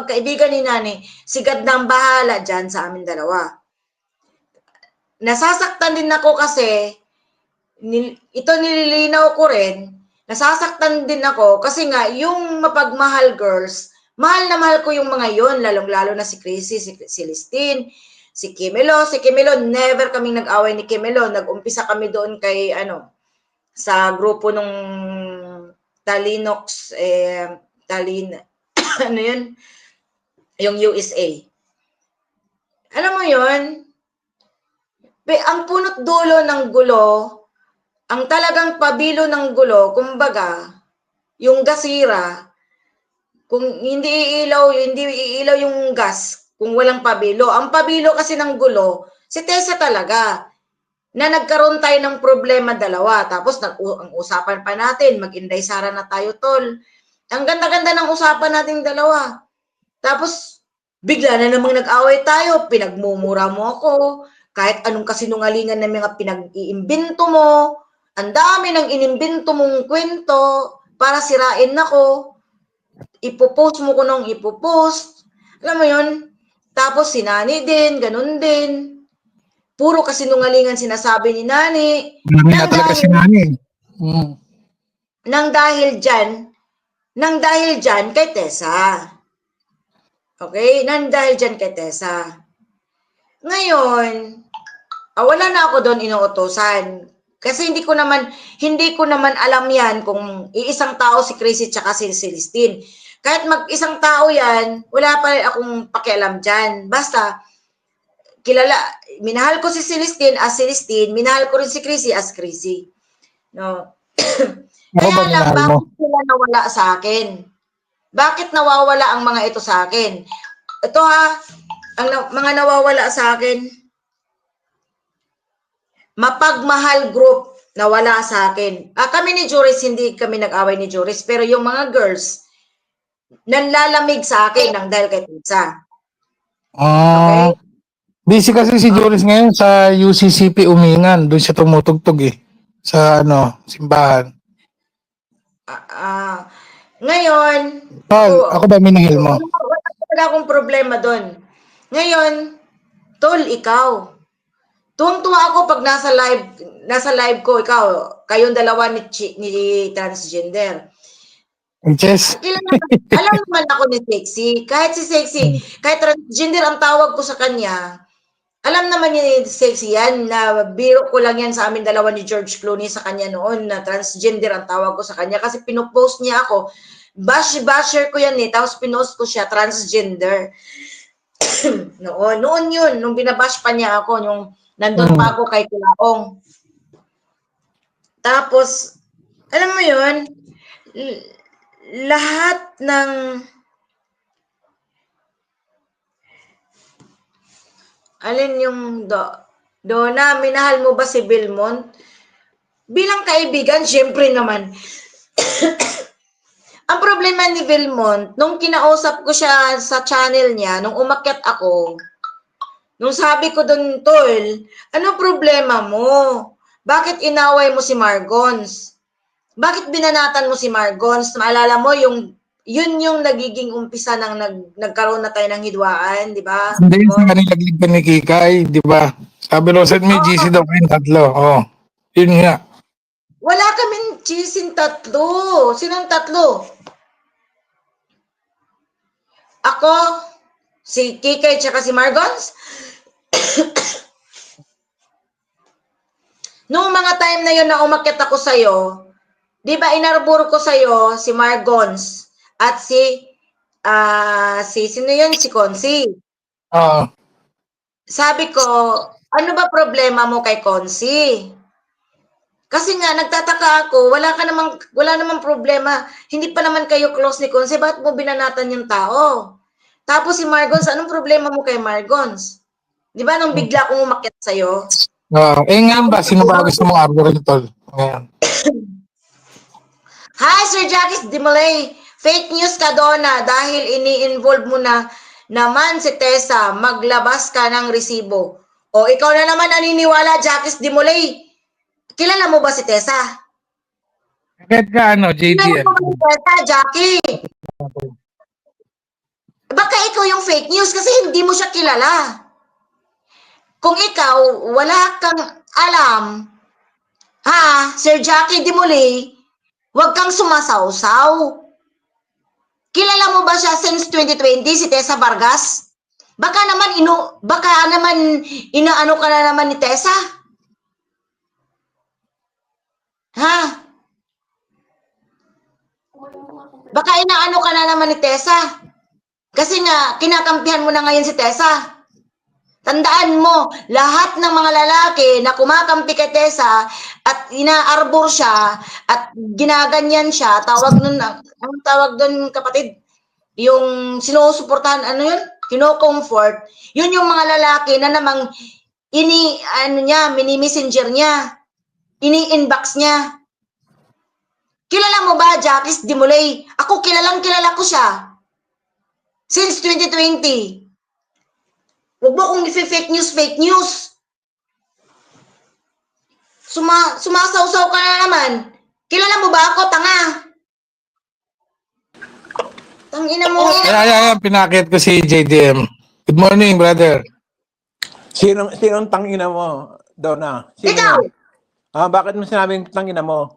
magkaibigan ni Nani, si God na ang bahala dyan sa amin dalawa. Nasasaktan din ako kasi, ito nililinaw ko rin, nasasaktan din ako kasi nga, yung mapagmahal girls, mahal na mahal ko yung mga yon, lalong-lalo na si Chrissy, si Celestine, si Kimelo. Si Kimelo, never kaming nag-away ni Kimelo. Nag-umpisa kami doon kay, sa grupo nung Talinox, ano yun? Yung USA. Alam mo yun? Ang punot dulo ng gulo, ang talagang pabilo ng gulo, kumbaga, yung gasira, kung hindi iilaw yung gas, kung walang pabilo. Ang pabilo kasi ng gulo, si Tessa talaga, na nagkaroon tayo ng problema dalawa. Tapos, ang usapan pa natin, mag-Inday Sara na tayo, tol. Ang ganda-ganda ng usapan nating dalawa. Tapos, bigla na namang nag-away tayo, pinagmumura mo ako, kahit anong kasinungalingan na mga pinag-iimbento mo, ang dami ng inimbento mong kwento para sirain ako, ipopost mo ko nung ipopost, alam mo yun? Tapos si Nani din, ganun din. Puro kasinungalingan sinasabi ni Nani. Nang talaga si Nani. Nang dahil dyan kay Tessa. Okay? Nang dahil dyan kay Tessa. Ngayon, wala na ako doon inuutosan. Kasi hindi ko naman alam yan kung iisang tao si Chrissy tsaka si Celestine. Kahit mag-isang tao yan, wala pa rin akong pakialam dyan. Basta, minahal ko si Celestine as Celestine, minahal ko rin si Chrissy as Chrissy. No? Kaya lang, bakit sila nawala sa akin? Bakit nawawala ang mga ito sa akin? Ito ang mga nawawala sa akin, mapagmahal group nawala sa akin. Kami ni Joris, hindi kami nag-away ni Joris, pero yung mga girls, nanlalamig sa akin ng dahil kay Tessa. Okay? Busy kasi si Joris ngayon sa UCCP Umingan. Doon siya tumutugtog sa simbahan. Ngayon, ako ba minahil mo? Wala akong problema doon. Ngayon, tol, ikaw. Tuwang-tuwa ako pag nasa live ko, kayong dalawa ni transgender. Yes. Alam naman ako ni Sexy. Kahit si Sexy, kahit transgender ang tawag ko sa kanya, alam naman ni Sexy yan, na biro ko lang yan sa amin dalawa ni George Clooney sa kanya noon, na transgender ang tawag ko sa kanya kasi pinopost niya ako. Basher ko yan tapos pinost ko siya, transgender. Noon yun, nung binabash pa niya ako, nung nandun pa ako kay Kulaong. Tapos, alam mo yun, lahat ng alin yung Donna, minahal mo ba si Belmont? Bilang kaibigan, syempre naman. Ang problema ni Belmont, nung kinausap ko siya sa channel niya, nung umakyat ako, nung sabi ko dun, tol, ano problema mo? Bakit inaway mo si Margons? Bakit binanatan mo si Margons? Maalala mo, yun yung nagiging umpisa ng nagkaroon na tayo ng hidwaan, di ba? Hindi, sa kanilaglig ka ni Kikay, di ba? Sabi mo, saan may GC daw kayong tatlo? Yun nga. Wala kaming GC tatlo. Sinong tatlo? Ako, si Kikay, tsaka si Margons. Noong mga time na yun na umakyat ako sa'yo, di ba inarburo ko sa'yo si Margons at sino yun? Si Consi. Sabi ko, ano ba problema mo kay Consi? Kasi nga, nagtataka ako, wala namang problema. Hindi pa naman kayo close ni Consi, bakit mo binanatan yung tao? Tapos si Margons, anong problema mo kay Margons? Di ba nung bigla akong umakyat sa'yo? Ngayon ba, sino ba gusto mong arborin, tol? Ngayon. Hi, Sir Jackie Dimolay. Fake news ka, Donna, dahil ini-involve mo na naman si Tessa, maglabas ka ng resibo. O, ikaw na naman naniniwala, Jackie Dimolay. Kilala mo ba si Tessa? Bakit ka, JDL? Kilala mo ba si Tessa, Jackie? Baka ikaw yung fake news kasi hindi mo siya kilala. Kung ikaw, wala kang alam, Sir Jackie Dimulay, huwag kang sumasawsaw. Kilala mo ba siya since 2020, si Tessa Vargas? Baka naman inaano ka na naman ni Tessa? Baka inaano ka na naman ni Tessa? Kasi nga, kinakampihan mo na ngayon si Tessa. Tandaan mo, lahat ng mga lalaki na kumakampi kay Tessa at inaarbor siya at ginaganyan siya, anong tawag nun kapatid? Yung sinusuportahan, ano yun? Kino-comfort. Yun yung mga lalaki na namang mini-messenger niya. Ini-inbox niya. Kilala mo ba, Jackie Dimulay? Ako kilala ko siya. Since 2020. Huwag mo akong fake news. Sumasawsaw ka na naman. Kilala mo ba ako, tanga? Tangina mo. Yan, pinakit ko si JDM. Good morning, brother. Sinong tangina mo, Donna? Sino Ikaw! yan? Bakit mo sinabing tangina mo?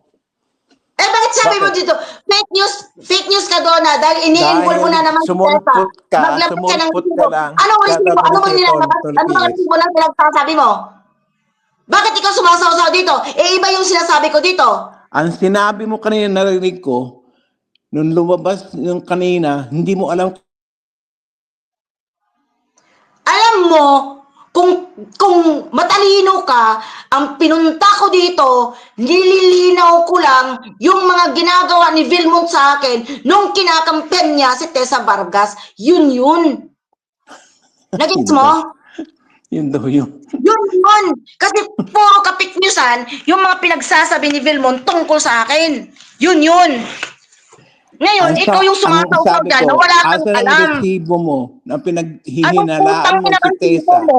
Bakit sabi mo dito, fake news ka, Donna, dahil ini-involve mo na naman si Tessa. Sumulpot ka, Maglabas ka ng sumulpot resibo. ka lang. Anong resibo? Anong resibo lang pinagsasabi mo? Bakit ikaw sumasaw-saw dito? Iba yung sinasabi ko dito. Ang sinabi mo kanina, narinig ko, nung lumabas yung kanina, hindi mo alam. Alam mo, kung matalino ka, ang pinunta ko dito, nililinaw ko lang yung mga ginagawa ni Vilmont sa akin nung kinakampen niya si Tessa Vargas. Yun. Nagets mo? Yun daw yun. Yun. Kasi puro kapiknyusan yung mga pinagsasabi ni Vilmont tungkol sa akin. Yun. Ngayon, ikaw yung sumasaw dyan na wala kang asan alam. ang resibo mo na Anong pinaghihinalaan mo si resibo Tessa? mo?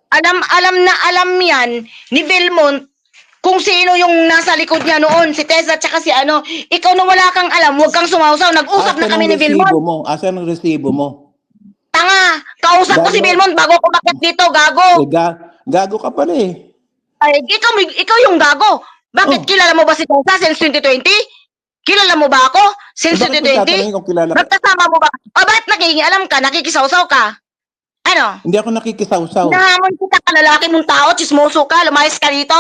Alam yan ni Vilmont kung sino yung nasa likod niya noon, si Tessa tsaka si ano. Ikaw na wala kang alam, huwag kang sumausaw. Nag-usap na kami ni Vilmont. Asan ang resibo mo? Tanga, kausap ko si Vilmont bago ko bakit dito, gago. Gago ka pala eh. Ay, ikaw yung gago. Bakit kilala mo ba si Tessa since 2020? Kilala mo ba ako since Bakit 2020? tatanungin kung kilala ka? Magkasama mo ba? O bakit nakikialam ka? Nakikisawsaw ka? Ano? Hindi ako nakikisawsaw. Nahamon kita ka, lalaki mong tao, chismoso ka, lumayas ka dito.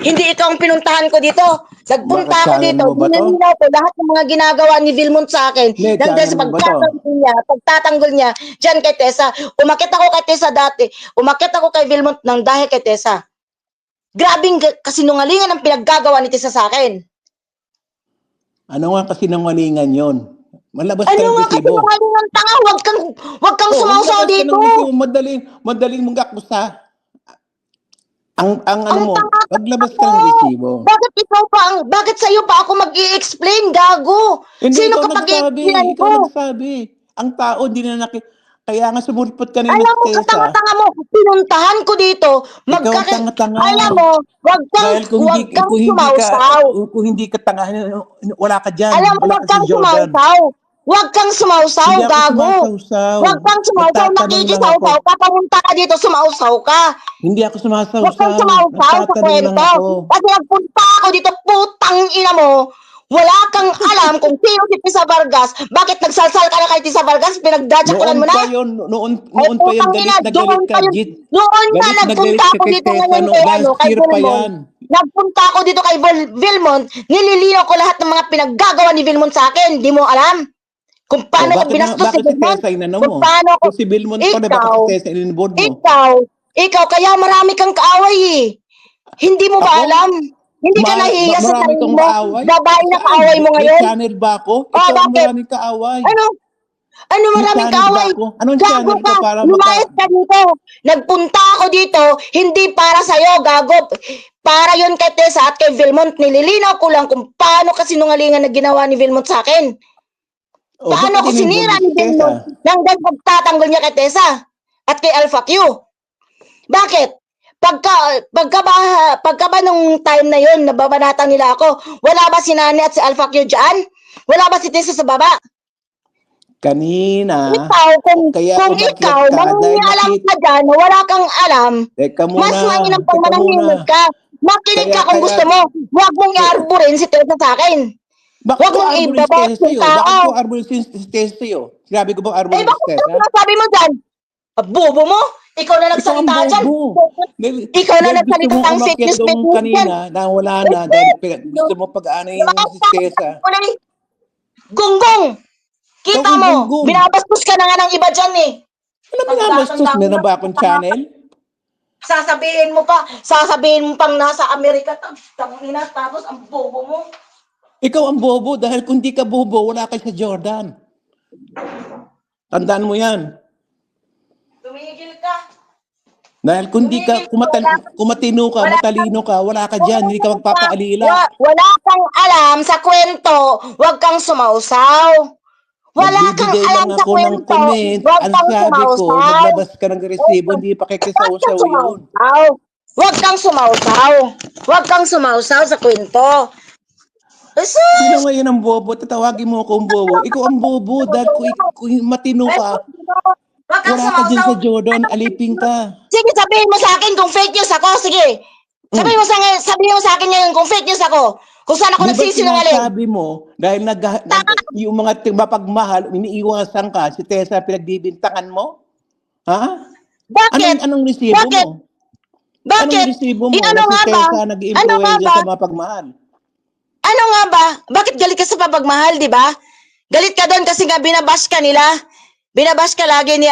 Hindi ikaw ang pinuntahan ko dito. Nagpunta Bakit ako channel dito. mo ba to? Dinaninaw ko lahat ng mga ginagawa ni Vilmont sa akin. Hindi, Dahil sa channel mo ba to? pagtatanggol niya, dyan kay Tessa. Umakit ako kay Tessa dati. Umakit ako kay Vilmont nang dahil kay Tessa. Grabing kasinungalingan ang pinaggagawa ni Tessa sa akin. Ano nga kasi nangalingan yon? Malabas ka Ano ng nga resibo. kasinungalingan, tanga? Huwag kang sumausaw Malabas ka dito. ng resibo. Madaling mong akusa. Ang ano mo, tanga paglabas ka mo. ng resibo. Bakit sa'yo pa ako mag-i-explain, gago? Hindi Sino ikaw kapag nagsabi. i-explain Ikaw ko? nagsabi. Ang tao, di na kaya nga sumulpot ka ni Alam mo, Tessa. katanga-tanga mo, pinuntahan ko dito. Ikaw ang tanga-tanga. Alam mo, Dahil kung sumausaw. hindi ka tanga, wala ka dyan. Alam mo, Wala huwag ka kang si Jordan. sumausaw. Huwag kang sumausaw, Hindi ako gago. sumasawsaw. Huwag kang sumausaw, Nagtatanong lang nakikisawsaw ako. ka, pamunta ka dito, sumausaw ka. Hindi ako sumasawsaw. Huwag kang sumausaw sa Nagtatanong lang kwento. ako. Kasi nagpunta ako dito, putang ina mo. Wala kang alam kung sino si Tessa Vargas. Bakit nagsalsal ka na kay Tessa Vargas? Pinagdadyakulan mo na? Noon pa yun, galit na galit ka, Jit. Noon na Galit na galit nagpunta ka ako kay dito Tessa, ngayon no? kay, Last kay year pa Vilmont. yan. Nagpunta ako dito kay Vilmont, nililinaw ko lahat ng mga pinaggagawa ni Vilmont sa akin. Di mo alam kung paano ko binastos si Bakit si Vilmont. Tessa inano Kung mo? paano ko... Kung si Vilmont pa na, bakit si Tessa ininboard mo? Ikaw, kaya marami kang kaaway eh. Hindi mo ba Ako? alam? Hindi ka nahihiya sa Marami sarili kang mo. kaaway? Babae na Saan? kaaway mo May ngayon. channel ba ako? Oh, Ikaw ang bakit? maraming kaaway. Ano May maraming channel ba kaaway? ako? Anong Gago channel ko ka. para Lumayas ka dito. Nagpunta ako dito, hindi para sa'yo, gago. Para yun kay Tessa at kay Vilmont. Nililinaw ko lang kung paano kasinungalingan na ginawa ni Vilmont sa akin. Paano ko sinira ni Vilmont nang dahil pagtatanggol niya kay Tessa at kay Alpha Q. Bakit? Pagka ba nung time na yun, nababanatan nila ako, wala ba si Nani at si Alpha Q dyan? Wala ba si Tessa sa baba? Kanina, Ikaw, kaya kung umakyat ikaw, ka dahil nangingialam ka dyan, wala kang alam, Teka mas muna, mainam pang teka muna. manahimik ka. Makinig ka kung gusto mo. Huwag mong i-arborin si Tessa sa akin. Bakit Huwag ko mong arborin si ibabot Tessa yung sa'yo? Bakit ko tao. arborin si Tessa sa'yo? Sinabi ko bang arborin si Bakit yung Tessa? sinasabi mo dyan? Bobo mo? Ikaw na Ikaw ang nagsalita dyan. bobo. Dahil, Ikaw na dahil gusto nagsalita mong ang fake umakyat news, fake doon news dyan. kanina na wala na dahil gusto mo pag-anayin mo si Tessa. Gonggong! Kita Ikaw ang mo, gunggong. binabastos ka na nga ng iba dyan eh. Ano binabastos? Meron ba akong channel? Sasabihin mo pang nasa Amerika, tangina, tapos ang bobo mo. Ikaw ang bobo dahil kung di ka bobo, wala ka sa Jordan. Tandaan mo yan. Tumigil ka. Dahil kung di ka, kumatino ka, matalino ka, wala ka dyan, hindi ka magpapaalila. Wala kang alam sa kwento, huwag kang sumausaw. Wala kang Nagbibigay alam lang sa ako ng kwento, comment. huwag Ang kang sabi ko, sumausaw. maglabas ka ng resibo, hindi pa Huwag kang kikisaw-saw yun. sumausaw. Huwag kang sumausaw. Huwag kang sumausaw sa kwento. Sino ngayon ang bobo? Tatawagin mo akong bobo. Ikaw ang bobo dahil kung matino ka, Huwag kang wala ka dyan sumausaw. sa Jordan, alipin ka. Sige, sabihin mo sa akin kung fake news ako. Sige. Sabihin mo sa akin ngayon kung fake news ako. Kung saan ako Di ba nagsisinungaling. sinasabi mo, dahil yung mga mapagmahal, iniiwasan ka, si Tessa pinagbibintangan mo? Ha? Bakit? Anong resibo Bakit? mo? Anong Bakit? resibo mo Ano na si nga ba? Tessa Ano nga nag-i-influensya ba? sa mapagmahal? Ano nga ba? Bakit galit ka sa papagmahal, di ba? Galit ka doon kasi nga binabash ka nila. Binabash ka lagi ni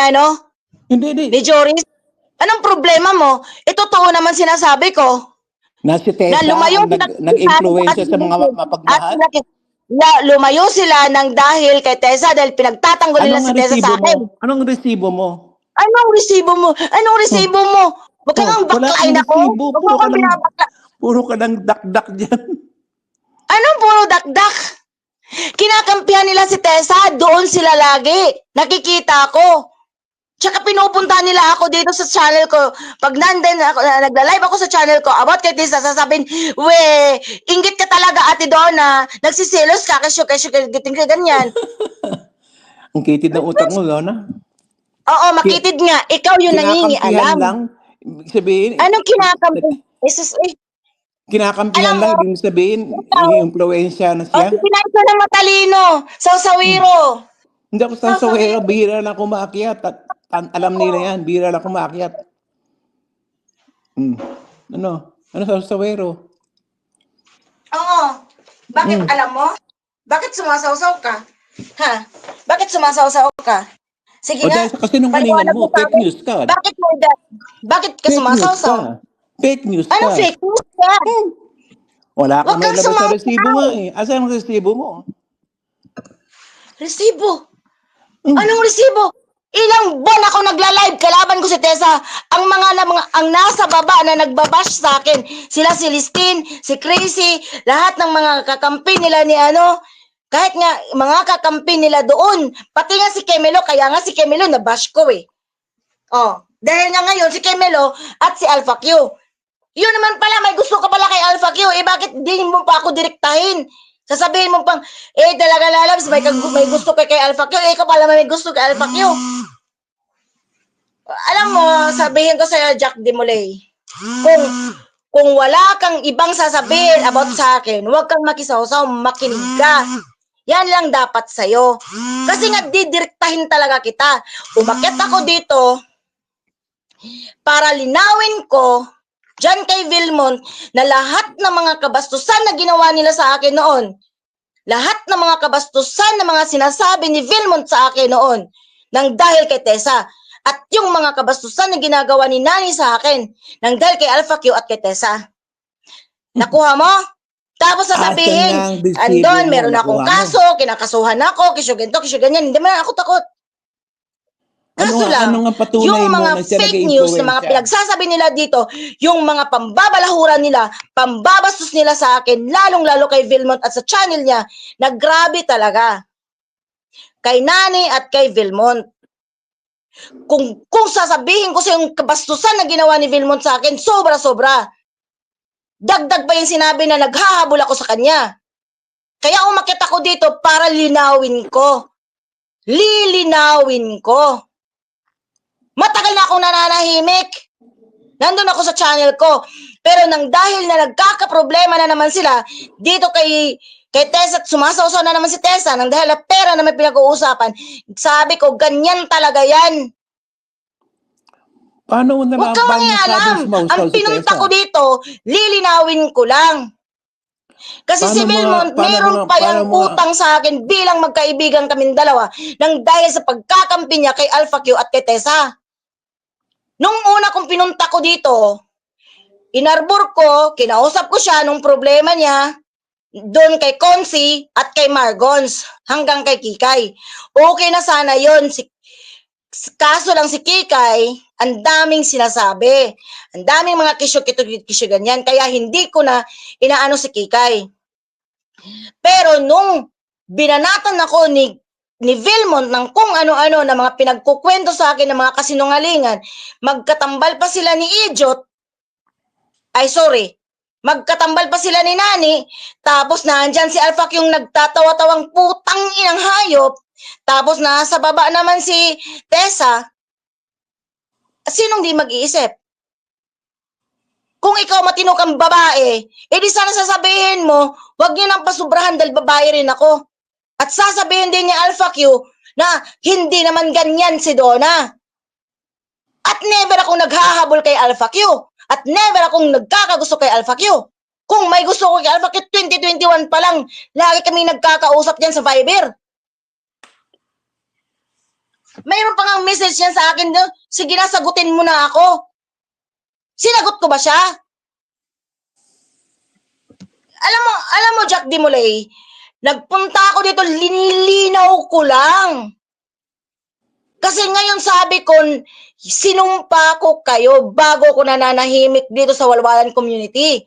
Hindi. ni Joris. Anong problema mo? Totoo naman sinasabi ko. Na si Na Tessa lumayo ang sila nag-influensya sa mga mapagmahal? lumayo sila ng dahil kay Tessa dahil pinagtatanggol nila Anong si Tessa resibo sa akin. mo? Anong resibo mo? Anong resibo mo? Anong resibo mo? Huwag kang ang Wala baklain kang ako. resibo. Huwag mo akong binabakla. Puro ka lang dakdak dyan. Anong puro dakdak? Kinakampihan nila si Tessa. Doon sila lagi. Nakikita ko. Tsaka pinupunta nila ako dito sa channel ko. Pag nandun ako, nagla-live ako sa channel ko about kay Tessa, sasabihin, we, inggit ka talaga Ate Donna. Nagsisilos ka, kesyo, ganyan. Ang kitid ng utak mo, Lona. Oo, makitid nga. Ikaw yung Kinakampihan nangingialam. lang. Ibig sabihin, Anong kinakampi? Jesus, kinakampihan Alam lang, mo, ibig sabihin, ikaw, i-influensya na o siya. sige na ito ng matalino. Sawsawiro. Hindi ako sa sawero, bihira lang kumakyat. Alam nila yan, bihira lang kumakyat. Ano? Ano sa sawero? Oo. Bakit alam mo? Bakit sumasawsaw ka? Ha? Bakit sumasawsaw ka? Sige O nga. dahil sa kasinungalingan Paliwanag mo, sa fake akin. news ka. Bakit ka Fake news sumasawsaw? ka. Fake news ka. Anong fake news ka? Wala kang Huwag kang may labas sa sumasaw. resibo nga eh. Asan ang resibo mo? Resibo? Anong resibo? Ilang buwan ako nagla-live, kalaban ko si Tessa. Ang nasa baba na nagbabash sa akin, sila si Listin, si Crazy, lahat ng mga kakampi nila ni kahit nga mga kakampi nila doon, pati nga si Kemelo, kaya nga si Kemelo nabash ko eh. Oh, dahil nga ngayon si Kemelo at si Alpha Q. Yun naman pala, may gusto ka pala kay Alpha Q, bakit di mo pa ako direktahin? Sasabihin mo pang, talaga lalabs, may gusto kay Alpha Q, ikaw pala may gusto kay Alpha Q. Alam mo, sabihin ko sa'yo, Jack Demolay, kung wala kang ibang sasabihin about sa akin, huwag kang makisawsaw, makinig ka. Yan lang dapat sa'yo. Kasi nga, didirektahin talaga kita. Umakyat ako dito para linawin ko dyan kay Vilmon na lahat ng mga kabastusan na ginawa nila sa akin noon, lahat ng mga kabastusan na mga sinasabi ni Vilmon sa akin noon, nang dahil kay Tessa, at yung mga kabastusan na ginagawa ni Nani sa akin, nang dahil kay Alpha Q at kay Tessa. Nakuha mo? Tapos sasabihin, andon, meron akong kaso, kinakasuhan ako, kisyo ganito, kisyo ganyan, hindi man ako takot. Kaso lang, yung mga fake news na mga pinagsasabi nila dito, yung mga pambabalahuran nila, pambabastos nila sa akin, lalong-lalo kay Vilmont at sa channel niya, na grabe talaga. Kay Nani at kay Vilmont. Kung sasabihin ko sa yung kabastusan na ginawa ni Vilmont sa akin, sobra-sobra. Dagdag pa yung sinabi na naghahabol ako sa kanya. Kaya umakyat ako dito para linawin ko. lilinawin ko. Matagal na akong nananahimik. Nandun ako sa channel ko. Pero dahil na nagkakaproblema na naman sila dito kay Tessa at sumasawsaw na naman si Tessa nang dahil na pera na may pinag-uusapan, sabi ko, ganyan talaga yan. Paano mo Huwag nalaman kang yung mangialam. sabing sumausaw Ang si pinunta Tessa? ko dito, lilinawin ko lang. Kasi si Vilmont, meron pa yung utang sa akin bilang magkaibigan kaming dalawa nang dahil sa pagkakampi niya kay Alpha Q at kay Tessa. Nung una kong pinunta ko dito, inarbor ko, kinausap ko siya nung problema niya, doon kay Consi at kay Margons, hanggang kay Kikay. Okay na sana yon. Kaso lang si Kikay, ang daming sinasabi. Ang daming mga kisyo ganyan. Kaya hindi ko na inaano si Kikay. Pero nung binanatan ako ni Vilmont ng kung ano-ano na mga pinagkukwento sa akin ng mga kasinungalingan, magkatambal pa sila ni magkatambal pa sila ni Nani, tapos nandyan si Alpha yung nagtatawa-tawang putang inang hayop, tapos nasa baba naman si Tessa. Sinong di mag-iisip? Kung ikaw matino kang babae, edi sana sasabihin mo, wag niyo nang pasubrahan dahil babae rin ako. At sasabihin din ni Alpha Q na hindi naman ganyan si Donna. At never akong naghahabol kay Alpha Q. At never akong nagkakagusto kay Alpha Q. Kung may gusto ko kay Alpha Q, 2021 pa lang, lagi kami nagkakausap dyan sa Viber. Mayroon pa nga message yan sa akin doon, sige na, sagutin mo na ako. Sinagot ko ba siya? Alam mo, Jack Dimolay, nagpunta ako dito, linilinaw ko lang. Kasi ngayon sabi ko, sinumpa ko kayo bago ako nananahimik dito sa Walwalan Community.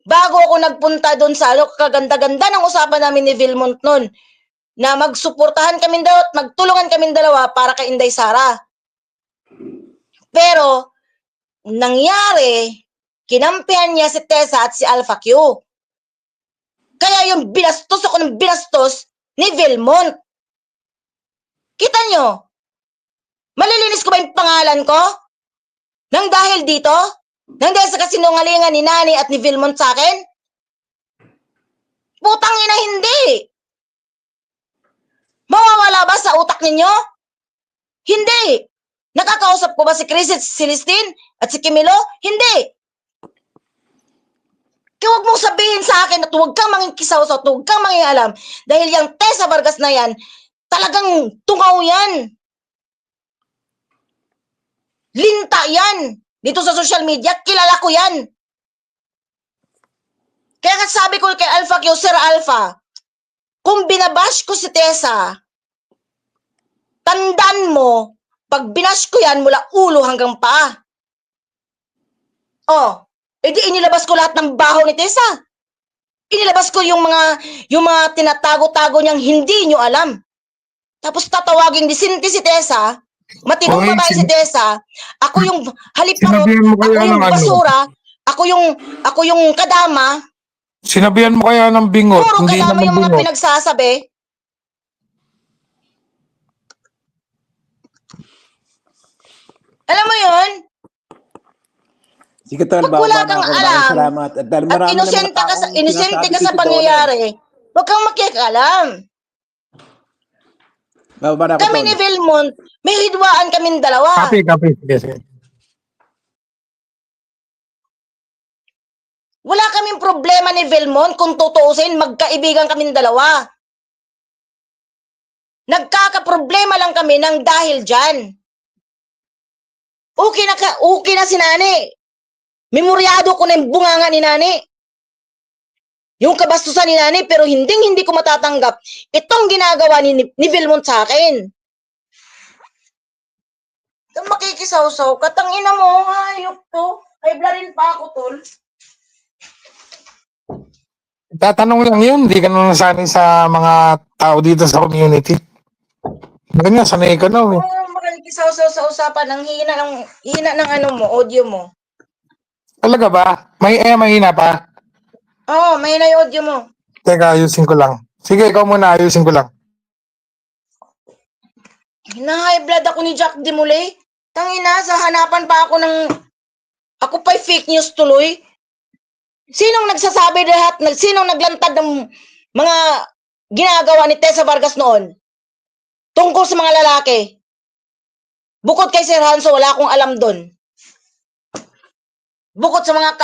Bago ako nagpunta doon sa kaganda-ganda ng usapan namin ni Vilmont noon, na magsuportahan kami daw at magtulungan kami dalawa para kay Inday Sara. Pero, nangyari, kinampihan niya si Tessa at si Alpha Q. Kaya yung binastos ako ng binastos ni Vilmont. Kita nyo? Malilinis ko ba yung pangalan ko? Nang dahil dito? Nang dahil sa kasinungalingan ni Nani at ni Vilmont sa akin? Putang ina, hindi. Mawawala ba sa utak ninyo? Hindi. Nakakausap ko ba si Chris at si Celestine at si Camilo? Hindi. Kaya huwag mong sabihin sa akin at huwag kang mangikisaw-saw, huwag kang mangialam. Dahil yung Tessa Vargas na yan, talagang tungaw yan. Linta yan. Dito sa social media, kilala ko yan. Kaya nga sabi ko kay Alpha Q, Sir Alpha, kung binabash ko si Tessa, tandaan mo, pag binash ko yan mula ulo hanggang paa. Oh, edi inilabas ko lahat ng baho ni Tessa. Inilabas ko yung mga tinatago-tago niyang hindi nyo alam. Tapos tatawagin si Tessa, matinong Okay, babae si Tessa, ako yung haliparot, sinabihan mo ako kaya yung ng ano? basura, ako yung kadama, Sinabihan mo kaya ng bingot, puro hindi kadama naman yung mga bingot. pinagsasabi. Alam mo yun? Sige, tol, Pag bago wala na kang ako. alam, Maraming salamat. At dahil at marami na mga inosente ka sa, taong inosente sinasabi ka si sa Donna. pangyayari, huwag kang makialam. Bababa na ako, Kami tol. ni Vilmont, may hidwaan kaming dalawa. Copy. Sige, sige. Wala kaming problema ni Vilmont kung tutuusin, magkaibigan kaming dalawa. Nagkakaproblema lang kami ng dahil dyan. Okay na si Nani. Memoryado ko na yung bunganga ni Nani. Yung kabastusan ni Nani, pero hindi ko matatanggap itong ginagawa ni Vilmont sa akin. Itong makikisaw-saw, katangina mo, hayop to. Ay, blarin pa ako, tol. Tatanong lang yun, hindi ka na nasanay sa mga tao dito sa community. Ganyan, sanay ka na eh. Oo, makikisaw-saw sa usapan, ang hina ng ano mo, audio mo. Talaga ba? Mahina pa? Oo, may na yung audio mo. Teka, ayusin ko lang. Sige, ikaw muna, ayusin ko lang. high blood ako ni Jack Dimulay. Tangina, sa hanapan pa ako ng... Ako pa'y fake news tuloy. Sinong nagsasabi lahat? Sinong naglantad ng mga ginagawa ni Tessa Vargas noon? Tungkol sa mga lalaki. Bukod kay Sir Hanso, wala akong alam doon. Bukod sa mga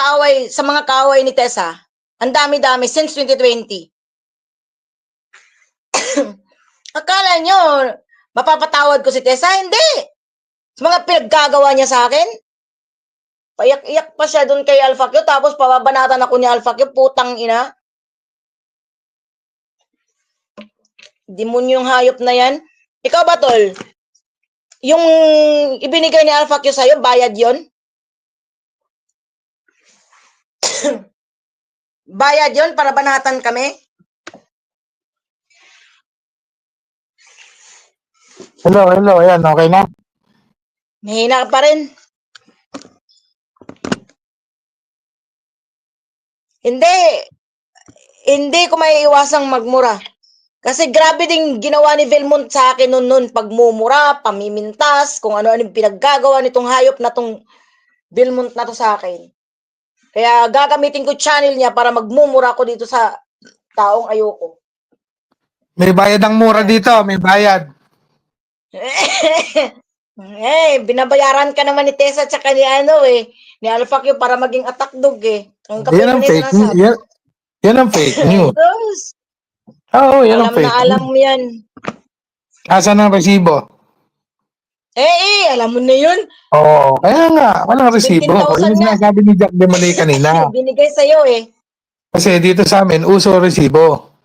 kaaway ni Tessa, ang dami-dami since 2020. Akala nyo, mapapatawad ko si Tessa? Hindi. Sa mga pinaggagawa niya sa akin, paiyak-iyak pa siya doon kay Alpha Q, tapos pababanatan ako ni Alpha Q, putang ina. Demonyong hayop na yan. Ikaw ba, tol? Yung ibinigay ni Alpha Q sa'yo, bayad yon? Bayad yon para banatan kami? Hello, ayan, okay na? Mahina ka pa rin. Hindi ko maiiwasang magmura. Kasi grabe ding ginawa ni Vilmont sa akin noon, pagmumura, pamimintas, kung ano-ano yung pinaggagawa nitong hayop na tong Vilmont na to sa akin. Kaya gagamitin ko channel niya para magmumura ko dito sa taong ayoko. May bayad ang mura dito, may bayad. Binabayaran ka naman ni Tessa tsaka ni ni Alpha Q para maging attack dog Ang kapit Yan ang mo na fake news. sinasabi. Yan ang fake news. Tapos, Oo, yan ang alam fake na alam news. mo yan. Asan ang resibo? Alam mo na yun. Oo, kaya nga, walang resibo. 17,000 Yung nga. sinasabi ni Jack Demolay kanina. Binigay sa'yo Kasi dito sa amin, uso resibo.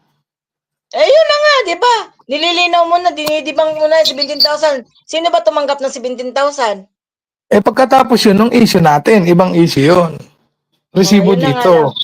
Yun na nga, di ba? Nililinaw mo na, dinidibang mo na 17,000. Sino ba tumanggap ng 17,000? Pagkatapos yun, nung issue natin, ibang issue yun. Resibo Yun na nga dito. lang.